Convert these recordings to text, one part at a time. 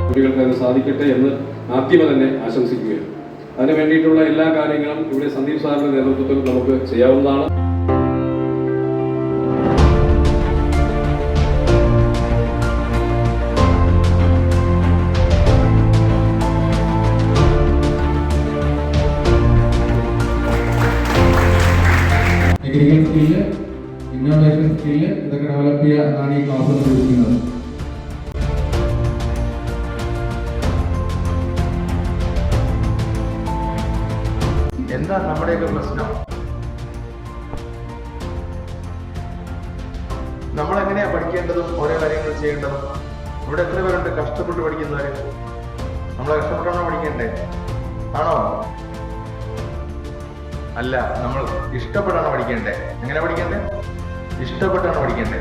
കുട്ടികൾക്ക് അത് സാധിക്കട്ടെ എന്ന് ആദ്യമേ തന്നെ ആശംസിക്കുകയാണ്. അതിനു വേണ്ടിയിട്ടുള്ള എല്ലാ കാര്യങ്ങളും ഇവിടെ സന്ദീപ് സാറിന്റെ നേതൃത്വത്തിൽ നമുക്ക് ചെയ്യാവുന്നതാണ്. ടെക്നിക്കൽ സ്കില്ല്, ഇന്നോവേഷൻ സ്കില്ല് ഇതൊക്കെ ഡെവലപ്പ് ചെയ്യാനാണ് ഈ ക്ലാസ് ഉദ്ദേശിക്കുന്നത്. എന്താ നമ്മുടെയൊക്കെ പ്രശ്നം? നമ്മളെങ്ങനെയാ പഠിക്കേണ്ടതും ഓരോ കാര്യങ്ങൾ ചെയ്യേണ്ടതും? ഇവിടെ എത്ര പേരുണ്ട് കഷ്ടപ്പെട്ട് പഠിക്കുന്നവര്? നമ്മളെ കഷ്ടപ്പെട്ടാണോ പഠിക്കണ്ടേ? ആണോ? അല്ല, നമ്മൾ ഇഷ്ടപ്പെട്ടാണ് പഠിക്കേണ്ടേ. എങ്ങനെ പഠിക്കണ്ടേ? ഇഷ്ടപ്പെട്ടാണ് പഠിക്കേണ്ടേ.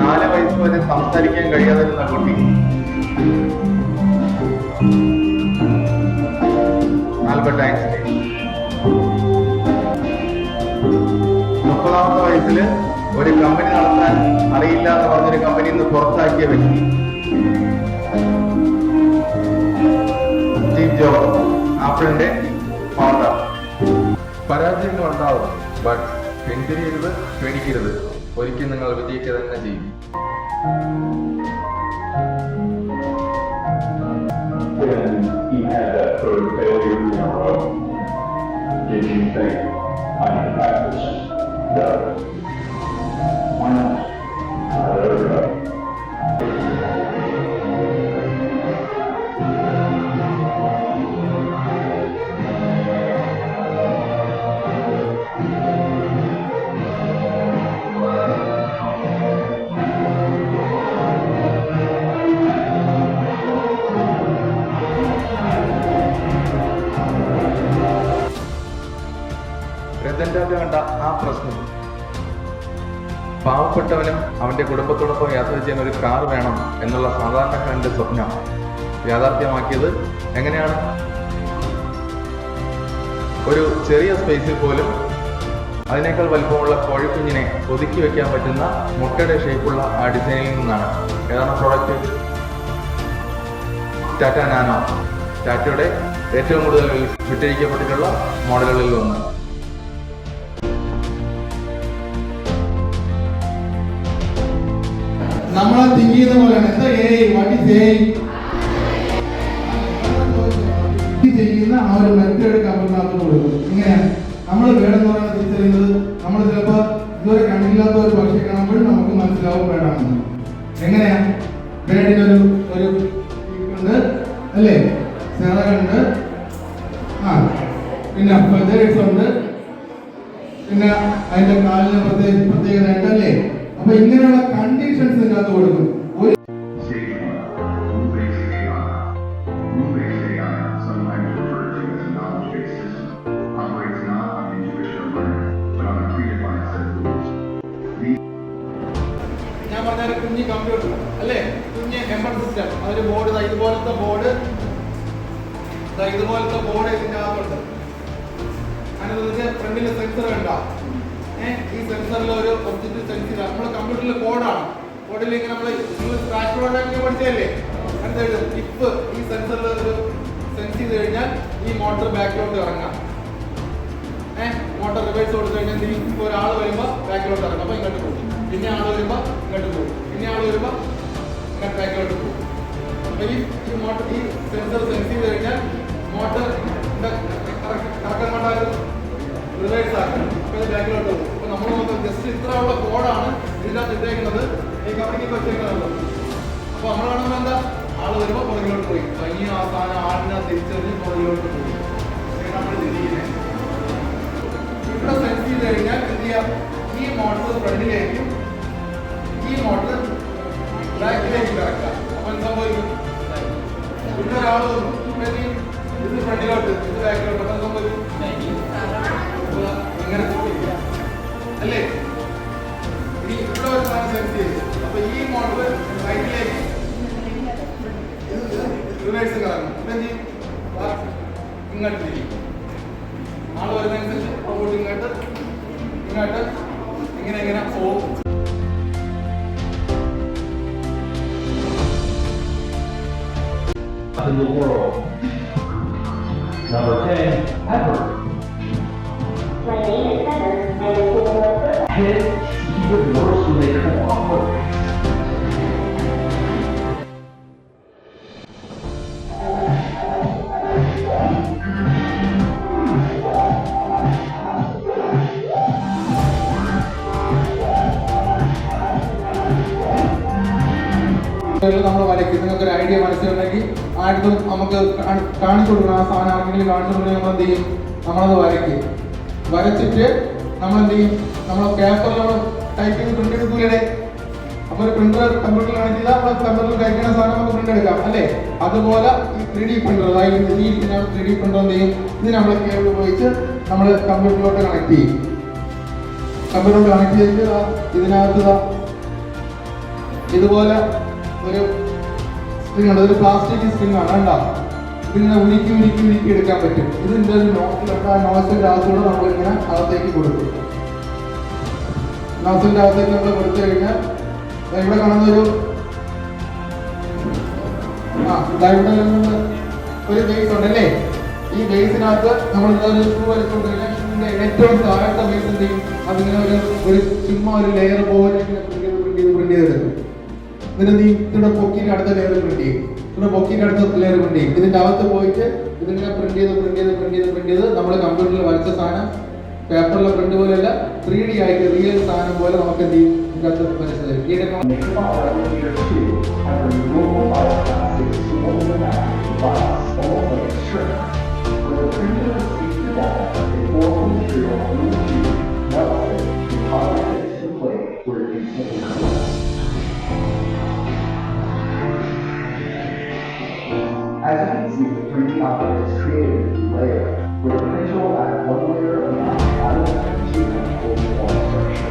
4 വയസ്സ് വരെ സംസാരിക്കാൻ കഴിയാതിരുന്ന കുട്ടി ആൽബർട്ട് ഐൻസ്റ്റൈൻ 30ാമത്തെ വയസ്സിൽ ഒരു കമ്പനി നടത്താൻ അറിയില്ല എന്ന് പറഞ്ഞൊരു കമ്പനിയിൽ നിന്ന് പുറത്താക്കിയ വ്യക്തി സ്റ്റീവ് ജോബ്സ്, ആപ്പിളിന്റെ ഫൗണ്ടർ. പരാജയങ്ങൾ ഉണ്ടാവും, ബട്ട് പിന്തിരിയരുത്, പേടിക്കരുത്. ഒരിക്കലും നിങ്ങൾ വിജയിക്കുക തന്നെ ചെയ്യും. He had that third failure in a row. Did you think I can practice? No. Why not? There we go. Rathan Tata കണ്ട ആ പ്രശ്നം, പാവപ്പെട്ടവനും അവന്റെ കുടുംബത്തോടൊപ്പം യാത്ര ചെയ്യാൻ ഒരു കാർ വേണം എന്നുള്ള സാധാരണക്കാരന്റെ സ്വപ്നം യാഥാർത്ഥ്യമാക്കിയത് എങ്ങനെയാണ്? ഒരു ചെറിയ സ്പേസിൽ പോലും അതിനേക്കാൾ വലിപ്പമുള്ള കോഴിക്കുഞ്ഞിനെ ഒതുക്കി വെക്കാൻ പറ്റുന്ന മുട്ടയുടെ ഷേപ്പുള്ള ആ ഡിസൈനിൽ നിന്നാണ്. ഏതാണ് പ്രോഡക്റ്റ്? ടാറ്റ നാനോ. ടാറ്റയുടെ ഏറ്റവും കൂടുതൽ വിറ്റഴിക്കപ്പെട്ടിട്ടുള്ള മോഡലുകളിൽ ഒന്ന്. നമ്മളെ തിങ്ക് ചെയ്യുന്ന പോലെയാണ്. എന്താ വാട്ട് ഈസ് ചെയ്യുന്ന ആ ഒരു മെത്തേഡ് കമ്പനിനകത്ത് കൊടുക്കും. ഇങ്ങനെയാണ് നമ്മൾ വേണമെന്ന് പറയുന്നത് തിരിച്ചറിയുന്നത്. നമ്മൾ ചിലപ്പോൾ ഇതുവരെ കണ്ടില്ലാത്ത ഒരു പക്ഷി കാണുമ്പോഴും നമുക്ക് മനസ്സിലാവും വേണമെന്ന്. എങ്ങനെയാ? വേടിനൊരു ഉണ്ട് അല്ലേ, ചിറകുണ്ട്, പിന്നെ ഫെദേഴ്സ് ഉണ്ട്, പിന്നെ അതിന്റെ കാലിന് പ്രത്യേകത ഉണ്ടല്ലേ. അപ്പൊ ഇങ്ങനെയുള്ള കണ്ടീഷൻസ് ഇതിനകത്ത് കൊടുക്കും. ഞാൻ പറഞ്ഞ കുഞ്ഞി കമ്പ്യൂട്ടർ അല്ലേ, കുഞ്ഞ് എംബഡ് സിസ്റ്റം, അതൊരു ബോർഡ്, ഇതുപോലത്തെ ബോർഡ് ഇതിന്റെ അകത്തുണ്ട്. അതിനകത്ത് ഫ്രണ്ടിൽ സെൻസർ ഉണ്ടാവും. ഈ സെൻസറിൽ ഒരു ഒബ്ജക്റ്റ് സെൻസ് ചെയ്ത നമ്മുടെ കമ്പ്യൂട്ടറിലെ കോഡാണ്. കോഡിലേക്ക് നമ്മൾ സ്ക്രാച്ച് കോഡാക്കി പഠിച്ചതല്ലേ, എന്തെഴുതും? ഇഫ് ഈ സെൻസറിൽ ഒരു സെൻസ് ചെയ്ത് കഴിഞ്ഞാൽ ഈ മോട്ടർ ബാക്കിലോട്ട് ഇറങ്ങാം. മോട്ടർ റിവേഴ്സ് കൊടുത്തു കഴിഞ്ഞാൽ ഇപ്പോൾ ഒരാൾ വരുമ്പോൾ ബാക്കിലോട്ട് ഇറങ്ങും, അപ്പോൾ ഇങ്ങോട്ട് പോകും. പിന്നെ ആൾ വരുമ്പോൾ ഇങ്ങോട്ട് പോകും, പിന്നെ ആൾ വരുമ്പോൾ ഇങ്ങോട്ട് ബാക്കിലോട്ട് പോകും. അപ്പോൾ ഈ മോട്ടർ ഈ സെൻസർ സെൻസ് ചെയ്ത് കഴിഞ്ഞാൽ മോട്ടർ കറക്കം കൊണ്ടാകും, റിവേഴ്സ് ആക്കണം, അപ്പോൾ ഇത് ബാക്കിലോട്ട് പോകും. അപ്പോൾ നമ്മൾ നോക്കാം, ജസ്റ്റ് ഇത്ര ഉള്ള കോഡാണ് ഇതിനകത്ത് ഇട്ടേക്കുന്നത്, ഈ കമ്പനിക്ക് വെച്ചേക്കുന്നത്. അപ്പോൾ നമ്മൾ കാണുമ്പോൾ എന്താ, ആൾ വരുമ്പോൾ പുറകിലോട്ട് പോയി, ഇനി ആ സാധനം ആളിനെ തിരിച്ചറിഞ്ഞ് പുറകിലോട്ട് പോയി. നമ്മൾ ചിന്തിക്കുന്നത് ഇവിടെ സെൻസ് ചെയ്ത് കഴിഞ്ഞാൽ എന്ത് ചെയ്യാം, ഈ മോട്ടർ ഫ്രണ്ടിലേക്കും ഈ മോട്ടർ ബാക്കിലേക്ക് കിടക്കാം. അപ്പോൾ എന്ത് സംഭവിക്കും? ഇവിടെ ഒരാൾ വന്നു, ഇത് ഫ്രണ്ടിലോട്ട്, ഇത് ബാക്കിലോട്ട്, അപ്പോൾ സംഭവിക്കും ഇങ്ങനെ അല്ലേ. ഇനി ഇവിടെ ഒരു സാധനം സെൻസ് ചെയ്തു, അപ്പൊ ഈ മോട്ടർ റൈറ്റിലേക്ക് റിവേഴ്സ് കറങ്ങും. അപ്പൊ എന്ത് ചെയ്യും? ഇങ്ങോട്ട് തിരിയും. ആള് വരുന്നതനുസരിച്ച് അങ്ങോട്ട് ഇങ്ങോട്ട് ഇങ്ങനെ പോകും. in the world. Number 10, Pepper. My name is Heather. I'm a single. Heads even worse when they cooperate. നമ്മൾ വരയ്ക്കും. നിങ്ങൾക്ക് ഒരു ഐഡിയ മനസ്സിലുണ്ടെങ്കിൽ ആർക്കും നമുക്ക് കാണിച്ചു കൊടുക്കണം. ആ സാധനം ആർക്കെങ്കിലും കാണിച്ചു കൊടുക്കണമെങ്കിൽ നമ്മൾ എന്ത് ചെയ്യും? നമ്മളത് വരയ്ക്കും. വരച്ചിട്ട് നമ്മൾ എന്ത് ചെയ്യും? നമ്മൾ പേപ്പറിൽ നമ്മൾ ടൈപ്പിംഗ് പ്രിന്റ് എടുക്കൂലേ? അപ്പോൾ ഒരു പ്രിന്റർ കമ്പ്യൂട്ടറിൽ കണക്ട് ചെയ്താൽ നമ്മൾ കമ്പ്യൂട്ടറിൽ കഴിക്കുന്ന സാധനം നമുക്ക് പ്രിന്റ് എടുക്കാം അല്ലേ? അതുപോലെ ഈ 3D പ്രിന്റർ, അതായത് 3D പ്രിന്റർ എന്ത് ചെയ്യും? ഇത് നമ്മൾ കേബിൾ ഉപയോഗിച്ച് നമ്മൾ കമ്പ്യൂട്ടറിലോട്ട് കണക്ട് ചെയ്യും. കമ്പ്യൂട്ടറിലോട്ട് കണക്ട് ചെയ്തിട്ട് ഇതിനകത്ത് ഇതുപോലെ ഒരു സ്ട്രിങ് ഉണ്ട്. ഒരു പ്ലാസ്റ്റിക് സ്ട്രിങ് ആണ് കണ്ടോ? ഇതിങ്ങനെ ഉരുക്കി ഉരുക്കി ഉരുക്കി എടുക്കാൻ പറ്റും. ഇതിൻ്റെ ഒരു നോസിലുണ്ട്. ആ നോസിൻ്റെ അകത്തൂടെ നമ്മളിങ്ങനെ അകത്തേക്ക് കൊടുക്കും. നോസിൻ്റെ അകത്തേക്ക് നമ്മൾ കൊടുത്തു കഴിഞ്ഞാൽ ഇവിടെ കാണുന്നൊരു ഇവിടെ ഒരു ബേസ് ഉണ്ടല്ലേ? ഈ ബേസിനകത്ത് നമ്മൾ ഒരു ഷൂ വലിച്ചുകൊണ്ട് കഴിഞ്ഞാൽ ഷൂവിൻ്റെ ഏറ്റവും താഴത്തെ ബേസ് എന്ത് ചെയ്യും? അതിങ്ങനെ ഒരു ചുമ്മാ ഒരു ലെയർ പോലെ പ്രിന്റ് ചെയ്തെടുക്കും. ഇതിനെ ഇവിടെ പൊക്കിൻ്റെ അടുത്ത ലെയർ പ്രിന്റ് ചെയ്യും. ഇവിടെ പൊക്കിൻ്റെ അടുത്ത ലെയർ പ്രിന്റ് ചെയ്യും. ഇതിൻ്റെ അകത്ത് പോയിട്ട് ഇതിങ്ങനെ പ്രിന്റ് ചെയ്ത് നമ്മൾ കമ്പ്യൂട്ടറിൽ വരച്ച സാധനം പേപ്പറിലെ പ്രിന്റ് പോലെയല്ല 3D ആയിട്ട് റിയൽ സാധനം പോലെ നമുക്ക് എന്ത് ചെയ്യും? ഇതിനകത്ത് വരച്ചു തരും. ഈ Elevator 2 has removable bioplastics to hold them out glass, almost like a strip. When the printer receives the data, it forms the material on the machine, melts it, deposits it in plate where it instantly cools. As you can see, the 3D object is created in a layer, where the printer will add one layer of mass out of the material to hold the form structure.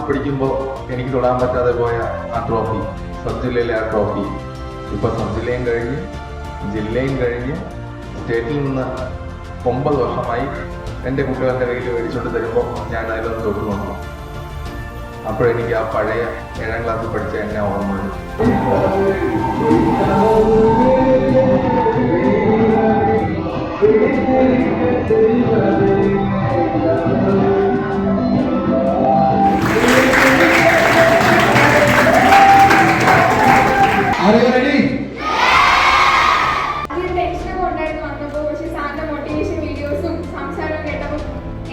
പഠിക്കുമ്പോൾ എനിക്ക് തൊടാൻ പറ്റാതെ പോയ ആ trophy, sub ജില്ലയിലെ ആ trophy ഇപ്പോൾ sub ജില്ലയും കഴിഞ്ഞ് ജില്ലയും കഴിഞ്ഞ് സ്റ്റേറ്റിൽ നിന്ന് 9 വർഷമായി എൻ്റെ കുട്ടികളുടെ കയ്യിൽ മേടിച്ചുകൊണ്ട് തരുമ്പോൾ ഞാൻ അതിലൊന്ന് തൊട്ട് നോക്കും. അപ്പോഴെനിക്ക് ആ പഴയ 7ാം ക്ലാസ്സിൽ പഠിച്ച എന്നെ ഓർമ്മ വരും.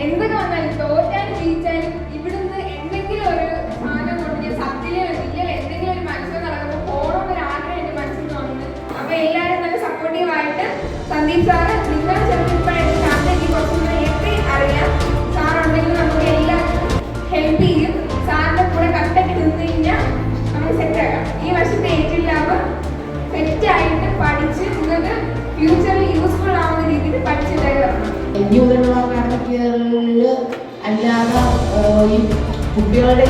എന്തൊക്കെ വന്നാലും തോറ്റാലും ജയിച്ചാലും ഇവിടുന്ന് എന്തെങ്കിലും ഒരു സാധനം കൊണ്ട് ഞാൻ സത്യത്തിലെ ഇല്ലെങ്കിൽ എന്തെങ്കിലും ഒരു മത്സരം നടക്കുമ്പോൾ പോകണമെന്നൊരു ആഗ്രഹം എൻ്റെ മനസ്സിൽ തോന്നുന്നു. അപ്പൊ എല്ലാവരും നല്ല സപ്പോർട്ടീവായിട്ട് സന്ദീപ് സാറ് നിങ്ങൾ ചിലപ്പോൾ ഇപ്പോഴായിട്ട് സാറിലേക്ക് കുറച്ചും കൂടെ നേരത്തെ അറിയാം. സാറുണ്ടെങ്കിൽ നമുക്ക് എല്ലാവർക്കും ഹെൽപ്പ് ചെയ്യും. സാറിന്റെ കൂടെ കട്ടൊക്കെ നിന്ന് കഴിഞ്ഞാൽ നമുക്ക് സെറ്റാക്കാം. ഈ വർഷത്തെ ഏറ്റവും ലാഭം സെറ്റായിട്ട് പഠിച്ച് നിങ്ങൾക്ക് ഫ്യൂച്ചറിൽ യൂസ്ഫുൾ ആവുന്ന രീതിയിൽ പഠിച്ചിട്ടായി വരണം. ന്യൂതനമായ അക്കാദമികളിൽ അല്ലാതെ ഈ കുട്ടികളുടെ